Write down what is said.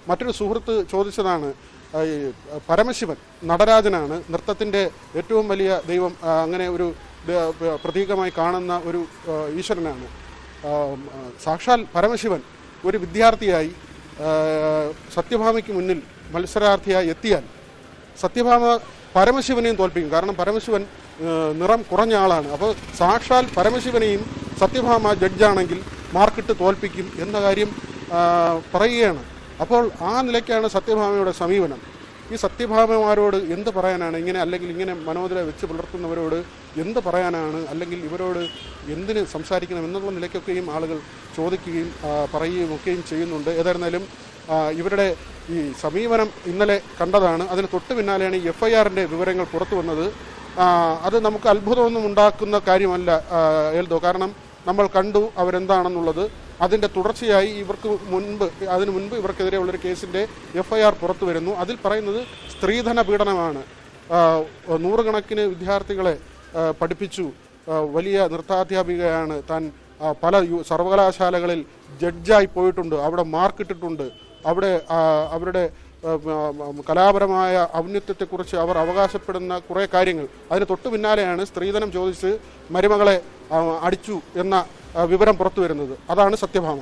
മറ്റൊരു സുഹൃത്ത് ചോദിച്ചതാണ്, പരമശിവൻ നടരാജനാണ് നൃത്തത്തിൻ്റെ ഏറ്റവും വലിയ ദൈവം, അങ്ങനെ ഒരു പ്രതീകമായി കാണുന്ന ഒരു ഈശ്വരനാണ്. സാക്ഷാൽ പരമശിവൻ ഒരു വിദ്യാർത്ഥിയായി സത്യഭാമയ്ക്ക് മുന്നിൽ മത്സരാർത്ഥിയായി എത്തിയാൽ സത്യഭാമ പരമശിവനെയും തോൽപ്പിക്കും. കാരണം പരമശിവൻ നിറം കുറഞ്ഞ ആളാണ്. അപ്പോൾ സാക്ഷാൽ പരമശിവനെയും സത്യഭാമ ജഡ്ജാണെങ്കിൽ മാർക്കിട്ട് തോൽപ്പിക്കും എന്ന കാര്യം പറയുകയാണ്. അപ്പോൾ ആ നിലയ്ക്കാണ് സത്യഭാമയുടെ സമീപനം. ഈ സത്യഭാമമാരോട് എന്ത് പറയാനാണ് അല്ലെങ്കിൽ ഇങ്ങനെ മനോദര വെച്ച് പുലർത്തുന്നവരോട് എന്ത് പറയാനാണ്, അല്ലെങ്കിൽ ഇവരോട് എന്തിന് സംസാരിക്കണം എന്നുള്ള നിലയ്ക്കൊക്കെയും ആളുകൾ ചോദിക്കുകയും പറയുകയും ഒക്കെയും ചെയ്യുന്നുണ്ട്. ഏതായിരുന്നാലും ഇവരുടെ ഈ സമീപനം ഇന്നലെ കണ്ടതാണ്. അതിന് തൊട്ട് പിന്നാലെയാണ് ഈ FIRൻ്റെ വിവരങ്ങൾ പുറത്തു വന്നത്. അത് നമുക്ക് അത്ഭുതമൊന്നും ഉണ്ടാക്കുന്ന കാര്യമല്ല എൽദോ. കാരണം നമ്മൾ കണ്ടു അവരെന്താണെന്നുള്ളത്. അതിൻ്റെ തുടർച്ചയായി അതിനു മുൻപ് ഇവർക്കെതിരെയുള്ളൊരു കേസിൻ്റെ FIR പുറത്തു വരുന്നു. അതിൽ പറയുന്നത് സ്ത്രീധന പീഡനമാണ്. നൂറുകണക്കിന് വിദ്യാർത്ഥികളെ പഠിപ്പിച്ചു. വലിയ നൃത്താധ്യാപികയാണ് താൻ. പല സർവകലാശാലകളിൽ ജഡ്ജായി പോയിട്ടുണ്ട്. അവിടെ മാർക്കിട്ടിട്ടുണ്ട്. അവിടെ അവരുടെ കലാപരമായ ഔന്നത്യത്തെക്കുറിച്ച് അവർ അവകാശപ്പെടുന്ന കുറേ കാര്യങ്ങൾ. അതിന് തൊട്ടു പിന്നാലെയാണ് സ്ത്രീധനം ചോദിച്ച് മരുമകളെ അടിച്ചു എന്ന വിവരം പുറത്തു വരുന്നത്. അതാണ് സത്യഭാമ.